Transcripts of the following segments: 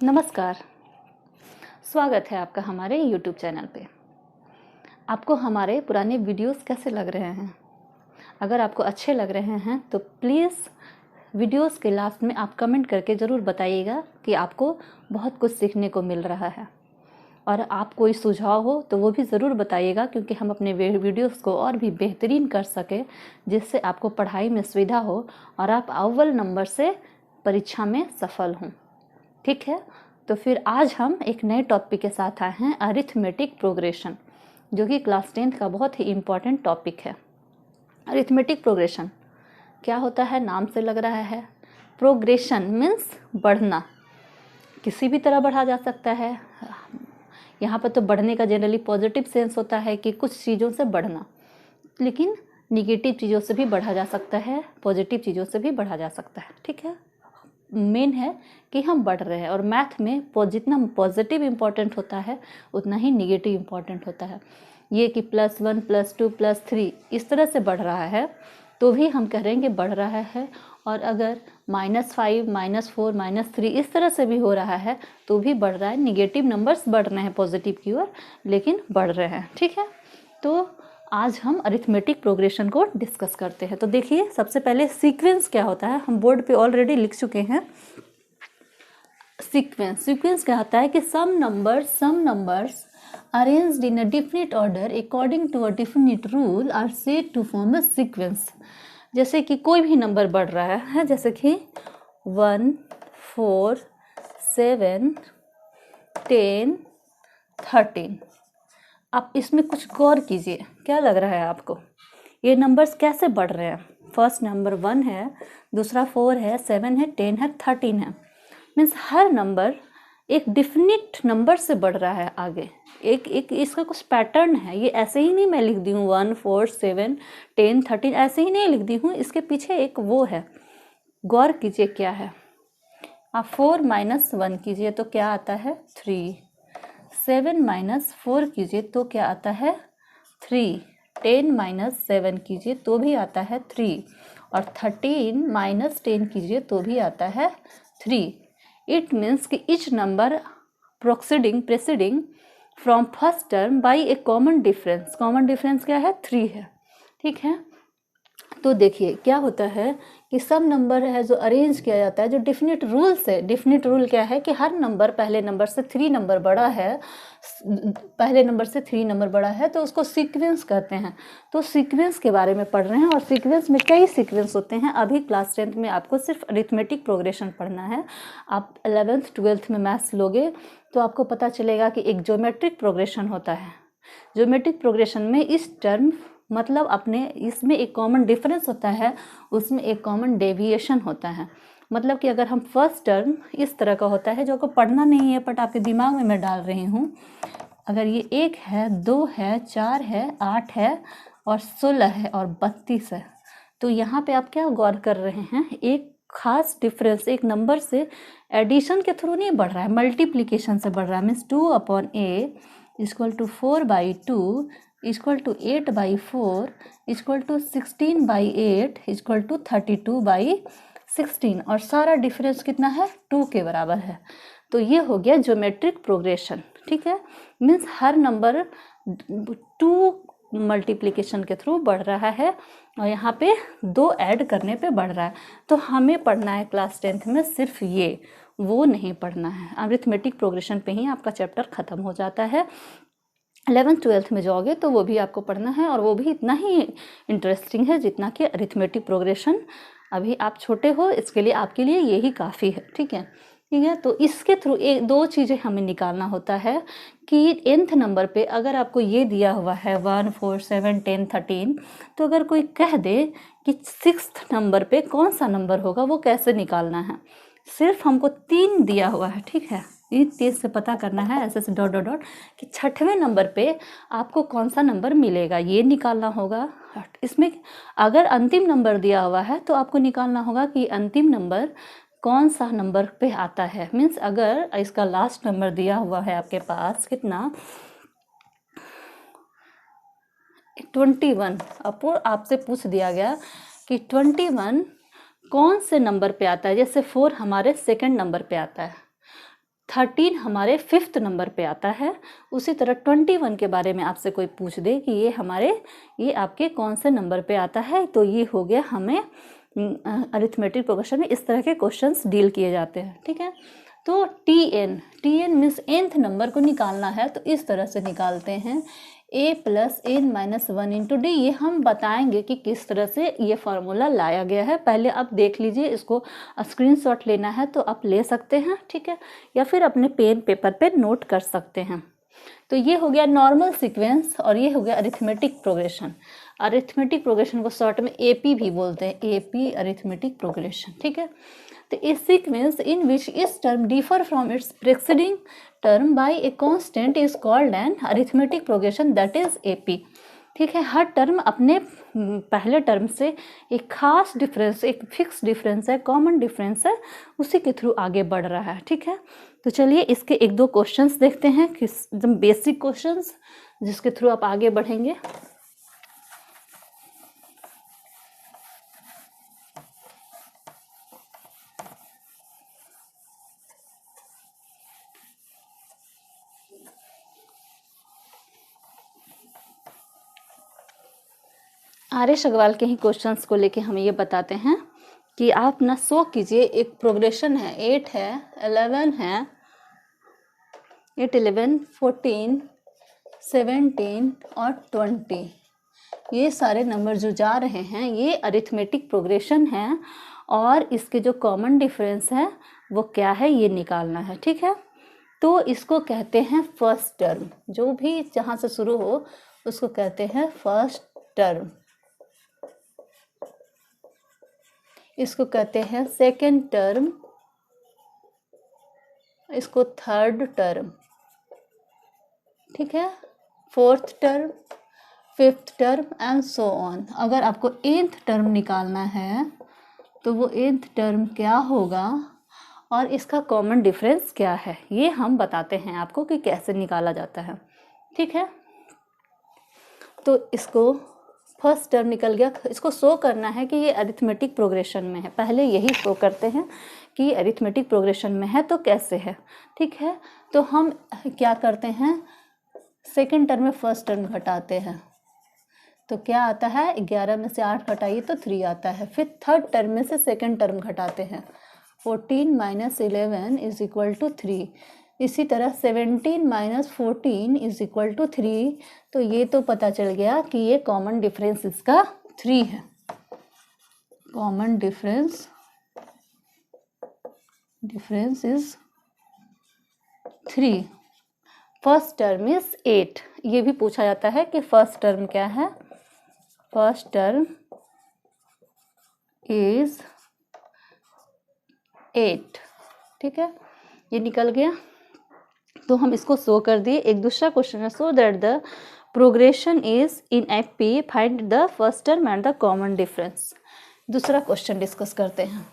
नमस्कार, स्वागत है आपका हमारे YouTube चैनल पे। आपको हमारे पुराने वीडियोस कैसे लग रहे हैं? अगर आपको अच्छे लग रहे हैं तो प्लीज़ वीडियोस के लास्ट में आप कमेंट करके ज़रूर बताइएगा कि आपको बहुत कुछ सीखने को मिल रहा है। और आप कोई सुझाव हो तो वो भी ज़रूर बताइएगा, क्योंकि हम अपने वीडियोस को और भी बेहतरीन कर सकें, जिससे आपको पढ़ाई में सुविधा हो और आप अव्वल नंबर से परीक्षा में सफल हों। ठीक है, तो फिर आज हम एक नए टॉपिक के साथ आए हैं, अरिथमेटिक प्रोग्रेशन, जो कि क्लास 10th का बहुत ही इम्पॉर्टेंट टॉपिक है। अरिथमेटिक प्रोग्रेशन क्या होता है? नाम से लग रहा है। प्रोग्रेशन मीन्स बढ़ना, किसी भी तरह बढ़ा जा सकता है। यहाँ पर तो बढ़ने का जनरली पॉजिटिव सेंस होता है कि कुछ चीज़ों से बढ़ना, लेकिन निगेटिव चीज़ों से भी बढ़ा जा सकता है, पॉजिटिव चीज़ों से भी बढ़ा जा सकता है। ठीक है, मेन है कि हम बढ़ रहे हैं। और मैथ में जितना पॉजिटिव इम्पॉर्टेंट होता है उतना ही निगेटिव इम्पॉर्टेंट होता है। ये कि +1 +2 +3 इस तरह से बढ़ रहा है तो भी हम कह रहे हैं कि बढ़ रहा है। और अगर -5 -4 -3 इस तरह से भी हो रहा है तो भी बढ़ रहा है। निगेटिव नंबर्स बढ़ रहे हैं पॉजिटिव की ओर, लेकिन बढ़ रहे हैं। ठीक है, तो आज हम अरिथमेटिक प्रोग्रेशन को डिस्कस करते हैं। तो देखिए, सबसे पहले सीक्वेंस क्या होता है, हम बोर्ड पे ऑलरेडी लिख चुके हैं। सीक्वेंस क्या होता है कि some numbers arranged in a definite order according to a definite rule are said to form a sequence. जैसे कि कोई भी नंबर बढ़ रहा है, जैसे कि 1 4 7 10 13। आप इसमें कुछ गौर कीजिए, क्या लग रहा है आपको? ये नंबर्स कैसे बढ़ रहे हैं? फर्स्ट नंबर 1 है, दूसरा 4 है, 7 है, 10 है, 13 है। मीन्स हर नंबर एक डिफिनिट नंबर से बढ़ रहा है आगे। एक इसका कुछ पैटर्न है। ये ऐसे ही नहीं मैं लिख दी हूँ 1 4 7 10 13, ऐसे ही नहीं लिख दी हूँ। इसके पीछे एक वो है, गौर कीजिए क्या है। आप 4 - 1 कीजिए तो क्या आता है? 3। 7 - 4 कीजिए तो क्या आता है? 3। 10 - 7 कीजिए तो भी आता है 3। और 13 - 10 कीजिए तो भी आता है 3। इट मीन्स कि each number preceding from first term by a common difference। Common difference क्या है? 3 है। ठीक है, तो देखिए क्या होता है कि सब नंबर है जो अरेंज किया जाता है जो डिफिनिट रूल से। डिफिनिट रूल क्या है कि हर नंबर पहले नंबर से 3 नंबर बड़ा है, पहले नंबर से 3 नंबर बड़ा है, तो उसको सीक्वेंस कहते हैं। तो सीक्वेंस के बारे में पढ़ रहे हैं, और सीक्वेंस में कई सीक्वेंस होते हैं। अभी क्लास 10th में आपको सिर्फ अरिथमेटिक प्रोग्रेशन पढ़ना है। आप 11th 12th में मैथ्स लोगे तो आपको पता चलेगा कि एक ज्योमेट्रिक प्रोग्रेशन होता है। ज्योमेट्रिक प्रोग्रेशन में इस टर्म मतलब अपने इसमें एक कॉमन डिफरेंस होता है, उसमें एक कॉमन डेविएशन होता है। मतलब कि अगर हम फर्स्ट टर्म इस तरह का होता है, जो आपको पढ़ना नहीं है बट आपके दिमाग में मैं डाल रही हूँ। अगर ये 1 है, 2 है, 4 है, 8 है और 16 है और 32 है, तो यहाँ पे आप क्या गौर कर रहे हैं? एक खास डिफरेंस एक नंबर से एडिशन के थ्रू नहीं बढ़ रहा है, मल्टीप्लीकेशन से बढ़ रहा है। Means 2/a = 4/2 = 8/4 = 16/8 = 32/16। और सारा डिफरेंस कितना है? 2 के बराबर है। तो ये हो गया ज्योमेट्रिक प्रोग्रेशन। ठीक है, मीन्स हर नंबर 2 मल्टीप्लिकेशन के थ्रू बढ़ रहा है और यहाँ पे 2 ऐड करने पे बढ़ रहा है। तो हमें पढ़ना है क्लास 10th में सिर्फ ये, वो नहीं पढ़ना है। अरिथमेटिक प्रोग्रेशन पे ही आपका चैप्टर ख़त्म हो जाता है। 11th 12th में जाओगे तो वो भी आपको पढ़ना है, और वो भी इतना ही इंटरेस्टिंग है जितना कि अरिथमेटिक प्रोग्रेशन। अभी आप छोटे हो, इसके लिए आपके लिए यही काफ़ी है। ठीक है, तो इसके थ्रू एक 2 चीज़ें हमें निकालना होता है कि nth नंबर पे अगर आपको ये दिया हुआ है 1 4 7 10 13, तो अगर कोई कह दे कि 6th नंबर पे कौन सा नंबर होगा, वो कैसे निकालना है? सिर्फ हमको 3 दिया हुआ है। ठीक है, ये 3 से पता करना है ऐसे से डॉट डॉट डॉट कि 6वें नंबर पे आपको कौन सा नंबर मिलेगा, ये निकालना होगा। इसमें अगर अंतिम नंबर दिया हुआ है तो आपको निकालना होगा कि अंतिम नंबर कौन सा नंबर पे आता है। मीन्स अगर इसका लास्ट नंबर दिया हुआ है आपके पास कितना, 21, आपको आपसे पूछ दिया गया कि 21 कौन से नंबर पे आता है। जैसे 4 हमारे सेकंड नंबर पे आता है, 13 हमारे 5th नंबर पे आता है। उसी तरह 21 के बारे में आपसे कोई पूछ दे कि ये आपके कौन से नंबर पे आता है, तो ये हो गया हमें अरिथमेटिक प्रोग्रेशन में इस तरह के क्वेश्चंस डील किए जाते हैं। ठीक है, तो टीएन मीन्स nth नंबर को निकालना है तो इस तरह से निकालते हैं, a plus n minus 1 into D. ये हम बताएंगे कि किस तरह से ये फार्मूला लाया गया है। पहले आप देख लीजिए, इसको स्क्रीनशॉट लेना है तो आप ले सकते हैं, ठीक है, या फिर अपने पेन पेपर पे नोट कर सकते हैं। तो ये हो गया नॉर्मल सीक्वेंस और ये हो गया अरिथमेटिक प्रोग्रेशन। अरिथमेटिक प्रोग्रेशन को शॉर्ट में एपी भी बोलते हैं, एपी अरिथमेटिक प्रोग्रेशन। ठीक है, तो ए सीक्वेंस इन विच इस term differ from its presiding term by a constant is called an arithmetic progression, that is AP. ठीक है, हर टर्म अपने पहले टर्म से एक खास डिफरेंस, एक फिक्स डिफरेंस है, कॉमन डिफरेंस है, उसी के थ्रू आगे बढ़ रहा है। ठीक है, तो चलिए इसके एक दो क्वेश्चंस देखते हैं, एकदम बेसिक क्वेश्चंस जिसके थ्रू आप आगे बढ़ेंगे। आर्यश अग्रवाल के ही क्वेश्चंस को लेके हम ये बताते हैं कि आप ना शो कीजिए, एक प्रोग्रेशन है, 8 है, 11 है, 8, 11, 14, 17 और 20, ये सारे नंबर जो जा रहे हैं ये अरिथमेटिक प्रोग्रेशन है और इसके जो कॉमन डिफरेंस है वो क्या है ये निकालना है। ठीक है, तो इसको कहते हैं फर्स्ट टर्म, जो भी जहाँ से शुरू हो उसको कहते हैं फर्स्ट टर्म। इसको कहते हैं सेकेंड टर्म, इसको थर्ड टर्म। ठीक है, fourth term, fifth term and so on. अगर आपको nth टर्म निकालना है तो वो nth टर्म क्या होगा और इसका कॉमन डिफरेंस क्या है, ये हम बताते हैं आपको कि कैसे निकाला जाता है। ठीक है, तो इसको फर्स्ट टर्म निकल गया, इसको शो करना है कि ये अरिथमेटिक प्रोग्रेशन में है। पहले यही शो करते हैं कि अरिथमेटिक प्रोग्रेशन में है तो कैसे है। ठीक है, तो हम क्या करते हैं, सेकेंड टर्म में फर्स्ट टर्म घटाते हैं तो क्या आता है, 11 में से 8 घटाइए तो 3 आता है। फिर थर्ड टर्म में से सेकेंड टर्म घटाते हैं, 14 माइनस 11 इज इक्वल टू 3। इसी तरह 17 माइनस 14 इज इक्वल टू 3। तो ये तो पता चल गया कि ये कॉमन डिफरेंस इसका 3 है। Common difference is 3। First term is 8। ये भी पूछा जाता है कि फर्स्ट टर्म क्या है, फर्स्ट टर्म इज 8। ठीक है, ये निकल गया तो हम इसको शो कर दिए। एक दूसरा क्वेश्चन है, so that the progression is in AP find the first term and the common difference. दूसरा क्वेश्चन डिस्कस करते हैं।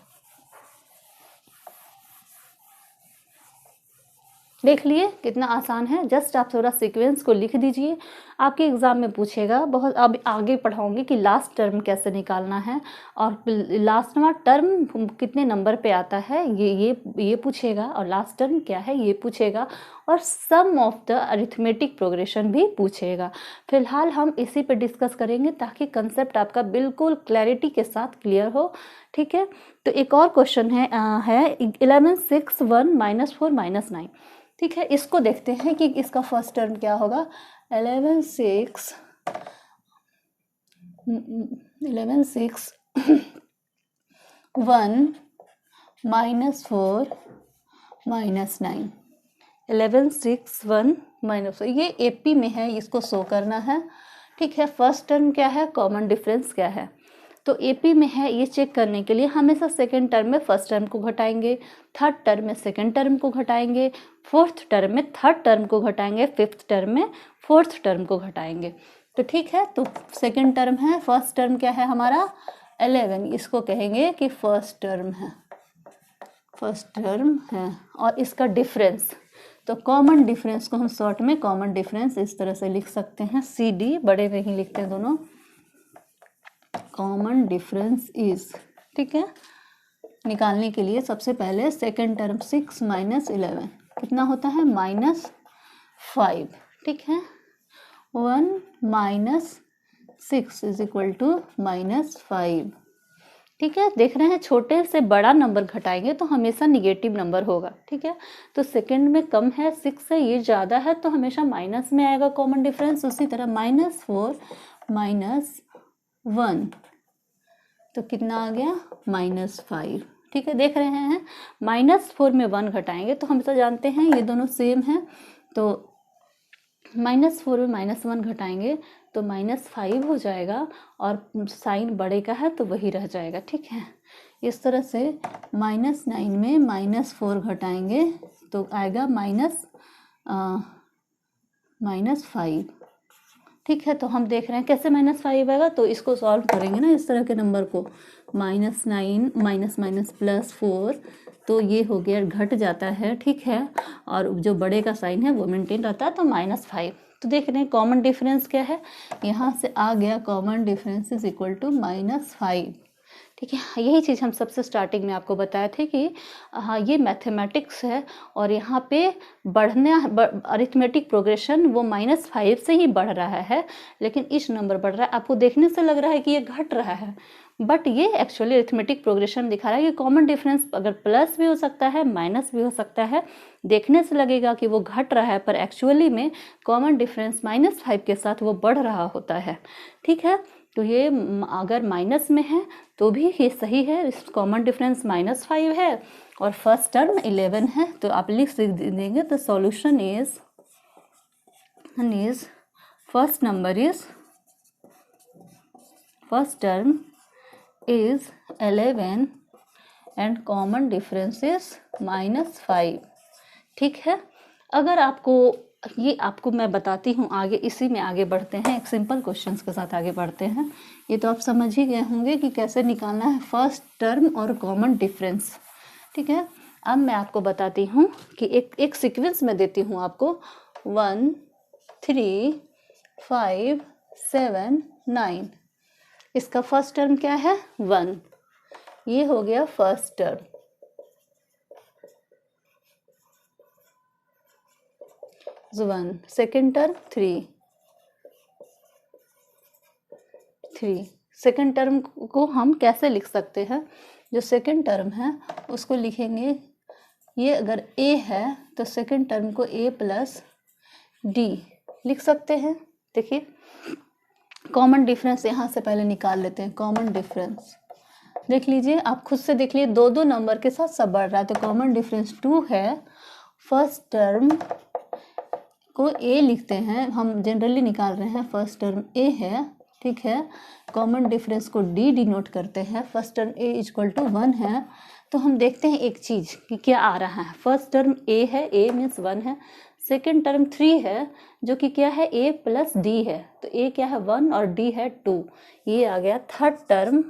देख लिए कितना आसान है, जस्ट आप थोड़ा सीक्वेंस को लिख दीजिए। आपके एग्जाम में पूछेगा, बहुत अब आगे पढ़ाऊंगी कि लास्ट टर्म कैसे निकालना है और लास्ट में टर्म कितने नंबर पे आता है ये पूछेगा, और लास्ट टर्म क्या है ये पूछेगा, और सम ऑफ द अरिथमेटिक प्रोग्रेशन भी पूछेगा। फिलहाल हम इसी पे डिस्कस करेंगे ताकि कंसेप्ट आपका बिल्कुल क्लैरिटी के साथ क्लियर हो। ठीक है, तो एक और क्वेश्चन है 11 6 1 माइनस 4 माइनस 9। ठीक है, इसको देखते हैं कि इसका फर्स्ट टर्म क्या होगा। 11 6 1 माइनस 4 माइनस 9। 11 6 1 माइनस 4, ये एपी में है, इसको शो करना है। ठीक है, फर्स्ट टर्म क्या है, कॉमन डिफरेंस क्या है, तो एपी में है। ये चेक करने के लिए हमेशा सेकेंड टर्म में फर्स्ट टर्म को घटाएंगे, थर्ड टर्म में सेकेंड टर्म को घटाएंगे, फोर्थ टर्म में थर्ड टर्म को घटाएंगे, फिफ्थ टर्म में फोर्थ टर्म को घटाएंगे। तो ठीक है, तो सेकेंड टर्म है, फर्स्ट टर्म क्या है हमारा 11, इसको कहेंगे कि फर्स्ट टर्म है, फर्स्ट टर्म है। और इसका डिफरेंस, तो कॉमन डिफरेंस को हम शॉर्ट में कॉमन डिफरेंस इस तरह से लिख सकते हैं, सी डी बड़े में ही लिखते हैं दोनों। कॉमन डिफरेंस इज, ठीक है, निकालने के लिए सबसे पहले सेकेंड टर्म 6 माइनस 11, कितना होता है -5, ठीक है। 1 - 6 इज इक्वल टू -5, ठीक है। देख रहे हैं छोटे से बड़ा नंबर घटाएंगे तो हमेशा निगेटिव नंबर होगा, ठीक है। तो सेकंड में कम है 6 से, ये ज़्यादा है तो हमेशा माइनस में आएगा कॉमन डिफरेंस। उसी तरह -4 - 1 तो कितना आ गया -5, ठीक है। देख रहे हैं -4 में 1 घटाएंगे तो हम तो जानते हैं ये दोनों सेम हैं, तो -4 में -1 घटाएंगे तो -5 हो जाएगा और साइन बड़े का है तो वही रह जाएगा, ठीक है। इस तरह से -9 में -4 घटाएंगे तो आएगा -5, ठीक है। तो हम देख रहे हैं कैसे -5 आएगा, तो इसको सॉल्व करेंगे ना इस तरह के नंबर को, -9 -4 तो ये हो गया, घट जाता है, ठीक है। और जो बड़े का साइन है वो मेंटेन रहता है तो -5। तो देख रहे हैं कॉमन डिफरेंस क्या है, यहाँ से आ गया common difference is equal to -5, ठीक है। यही चीज़ हम सबसे स्टार्टिंग में आपको बताए थे कि हाँ ये मैथमेटिक्स है और यहाँ पे अरिथमेटिक प्रोग्रेशन वो -5 से ही बढ़ रहा है, लेकिन इस नंबर बढ़ रहा है। आपको देखने से लग रहा है कि ये घट रहा है, बट ये एक्चुअली अरिथमेटिक प्रोग्रेशन दिखा रहा है कि कॉमन डिफरेंस अगर प्लस भी हो सकता है माइनस भी हो सकता है। देखने से लगेगा कि वो घट रहा है पर एक्चुअली में कॉमन डिफरेंस -5 के साथ वो बढ़ रहा होता है, ठीक है। तो ये अगर माइनस में है तो भी ये सही है, इस कॉमन डिफरेंस -5 है और फर्स्ट टर्म 11 है। तो आप लिख देंगे तो solution is first term is 11 and common difference is -5, ठीक है। अगर आपको मैं बताती हूँ आगे, इसी में आगे बढ़ते हैं, एक सिंपल क्वेश्चंस के साथ आगे बढ़ते हैं। ये तो आप समझ ही गए होंगे कि कैसे निकालना है फर्स्ट टर्म और कॉमन डिफरेंस, ठीक है। अब मैं आपको बताती हूँ कि एक सीक्वेंस में देती हूँ आपको 1 3 5 7 9। इसका फर्स्ट टर्म क्या है 1, ये हो गया first term. Second term 3। Second term को हम कैसे लिख सकते हैं, जो सेकेंड टर्म है उसको लिखेंगे, ये अगर a है तो सेकेंड टर्म को a + d लिख सकते हैं। देखिए कॉमन डिफरेंस यहाँ से पहले निकाल लेते हैं। कॉमन डिफरेंस देख लीजिए, आप खुद से देख लीजिए, दो नंबर के साथ सब बढ़ रहा है तो कॉमन डिफरेंस 2 है। फर्स्ट टर्म को a लिखते हैं, हम जनरली निकाल रहे हैं, फर्स्ट टर्म a है, ठीक है। कॉमन डिफरेंस को d डिनोट करते हैं, फर्स्ट टर्म a = 1 है। तो हम देखते हैं एक चीज़ कि क्या आ रहा है। फर्स्ट टर्म a है, a मीन्स 1 है। सेकेंड टर्म 3 है जो कि क्या है a + d है, तो a क्या है 1 और d है 2, ये आ गया। थर्ड टर्म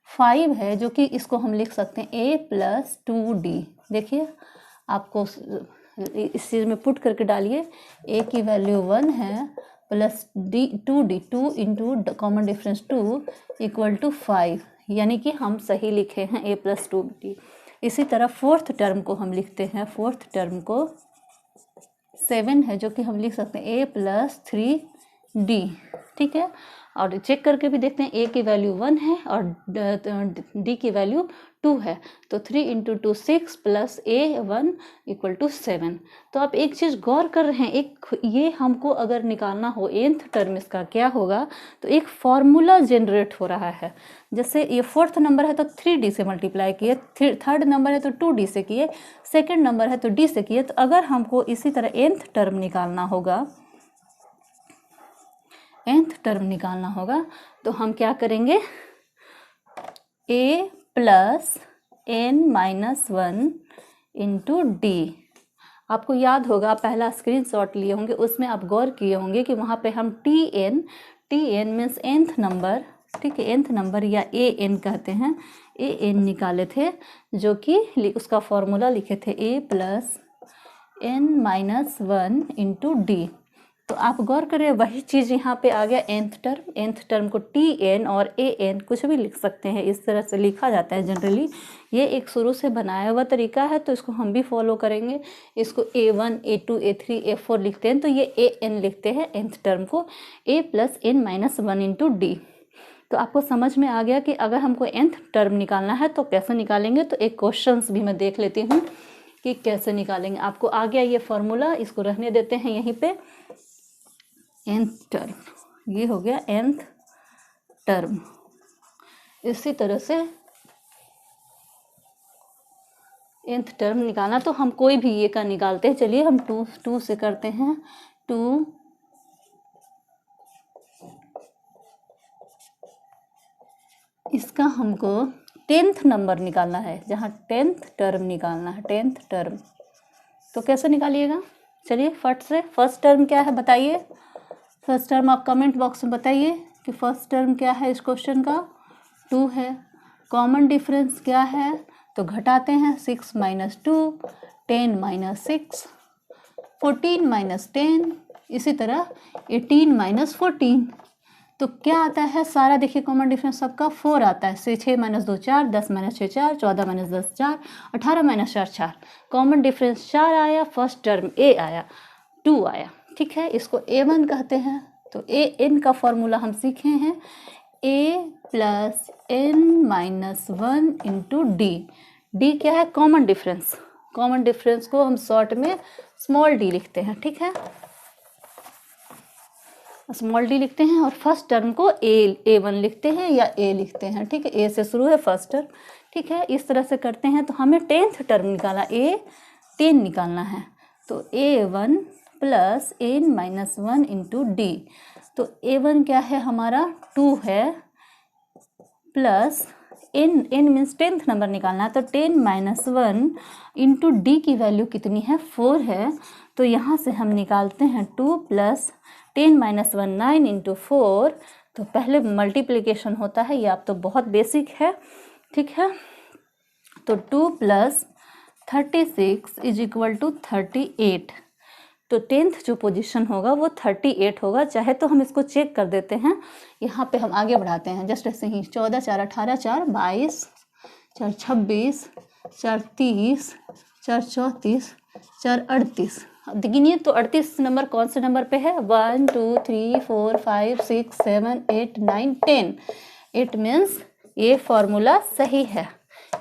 5 है जो कि इसको हम लिख सकते हैं a + 2d। देखिए आपको इस चीज़ में पुट करके डालिए, a की वैल्यू 1 है plus d 2d, 2 × common difference 2 = 5, यानी कि हम सही लिखे हैं a + 2d। इसी तरह फोर्थ टर्म को हम लिखते हैं, फोर्थ टर्म को 7 है जो कि हम लिख सकते हैं a + 3d, ठीक है। और चेक करके भी देखते हैं, a की वैल्यू 1 है और d की वैल्यू 2 है, तो 3 × 2 6 + a1 = 7। तो आप एक चीज़ गौर कर रहे हैं, ये हमको अगर निकालना हो nth टर्म इसका क्या होगा, तो एक फॉर्मूला जनरेट हो रहा है। जैसे ये फोर्थ नंबर है तो 3d से मल्टीप्लाई किए, थर्ड नंबर है तो 2d से किए, सेकेंड नंबर है तो d से किए। तो अगर हमको इसी तरह nth टर्म निकालना होगा तो हम क्या करेंगे, a + n-1 × d। आपको याद होगा, पहला स्क्रीनशॉट लिए होंगे, उसमें आप गौर किए होंगे कि वहाँ पे हम tn मीन्स nth नंबर, ठीक है, nth नंबर या an कहते हैं, an निकाले थे, जो कि उसका फॉर्मूला लिखे थे a + n-1 × d। तो आप गौर करें वही चीज़ यहाँ पे आ गया nth टर्म को tn और an कुछ भी लिख सकते हैं, इस तरह से लिखा जाता है जनरली। ये एक शुरू से बनाया हुआ तरीका है तो इसको हम भी फॉलो करेंगे। इसको a1 a2 a3 a4 लिखते हैं तो ये an लिखते हैं nth टर्म को a plus n minus 1 into D. तो आपको समझ में आ गया कि अगर हमको nth टर्म निकालना है तो कैसे निकालेंगे। तो एक क्वेश्चंस भी मैं देख लेती हूँ कि कैसे निकालेंगे। आपको आ गया ये फॉर्मूला, इसको रहने देते हैं यहीं पे। nth टर्म, ये हो गया nth टर्म। इसी तरह से nth टर्म निकालना तो हम कोई भी ये का निकालते हैं। चलिए हम टू से करते हैं। 2 इसका हमको 10th नंबर निकालना है, जहाँ 10th टर्म निकालना है, 10th टर्म। तो कैसे निकालिएगा, चलिए फट से। फर्स्ट टर्म क्या है बताइए, फर्स्ट टर्म आप कमेंट बॉक्स में बताइए कि फर्स्ट टर्म क्या है। इस क्वेश्चन का 2 है। कॉमन डिफरेंस क्या है, तो घटाते हैं। 6 माइनस 2, 10 माइनस 6, 14 माइनस 10, इसी तरह 18 माइनस 14। तो क्या आता है सारा, देखिए कॉमन डिफरेंस सबका 4 आता है। 6 minus 2 4, 10 minus 6 4, 14 minus 10 4, 18 minus 4 4। Common difference 4 आया, फर्स्ट टर्म a आया, 2 आया। ठीक है, इसको a1 कहते हैं। तो an का फॉर्मूला हम सीखे हैं, a plus n minus 1 into D. D क्या है, कॉमन डिफरेंस। कॉमन डिफरेंस को हम शॉर्ट में स्मॉल डी लिखते हैं। ठीक है, स्मॉल डी लिखते हैं और फर्स्ट टर्म को a1 लिखते हैं या a लिखते हैं। ठीक है, a से शुरू है फर्स्ट टर्म। ठीक है, इस तरह से करते हैं। तो हमें 10th टर्म निकाला, a10 निकालना है। तो a1 plus n minus 1 into D. तो a1 क्या है हमारा, 2 है, plus n means 10th number निकालना है। तो 10 माइनस 1 इंटू डी की वैल्यू कितनी है, 4 है। तो यहाँ से हम निकालते हैं 2 प्लस 10 माइनस 1 9 इंटू 4। तो पहले मल्टीप्लिकेशन होता है, ये आप तो बहुत बेसिक है। ठीक है, तो 2 प्लस 36 इज इक्वल टू 38। तो 10th जो पोजीशन होगा वो 38 होगा। चाहे तो हम इसको चेक कर देते हैं, यहाँ पे हम आगे बढ़ाते हैं जस्ट ऐसे ही। 14 4 18 4 22, 4 26, 4 30, 4 34, 4 38। गिनिए तो 38 नंबर कौन से नंबर पे है, 1 2 3 4 5 6 7 8 9 10। 8 मीन्स ये फॉर्मूला सही है,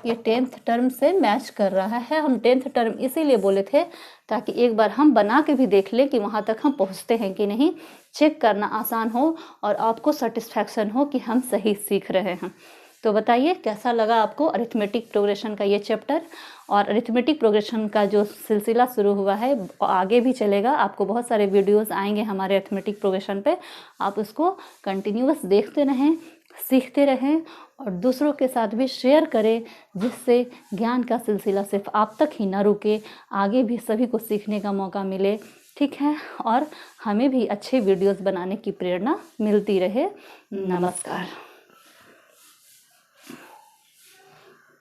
ये 10th टर्म से मैच कर रहा है। हम 10th टर्म इसीलिए बोले थे ताकि एक बार हम बना के भी देख लें कि वहाँ तक हम पहुँचते हैं कि नहीं। चेक करना आसान हो और आपको सेटिस्फैक्शन हो कि हम सही सीख रहे हैं। तो बताइए कैसा लगा आपको अरिथमेटिक प्रोग्रेशन का ये चैप्टर। और अरिथमेटिक प्रोग्रेशन का जो सिलसिला शुरू हुआ है आगे भी चलेगा। आपको बहुत सारे वीडियोस आएंगे हमारे अरिथमेटिक प्रोग्रेशन पे, आप उसको कंटिन्यूअस देखते रहें, सीखते रहें और दूसरों के साथ भी शेयर करें, जिससे ज्ञान का सिलसिला सिर्फ आप तक ही ना रुके, आगे भी सभी को सीखने का मौका मिले। ठीक है, और हमें भी अच्छे वीडियोस बनाने की प्रेरणा मिलती रहे। नमस्कार।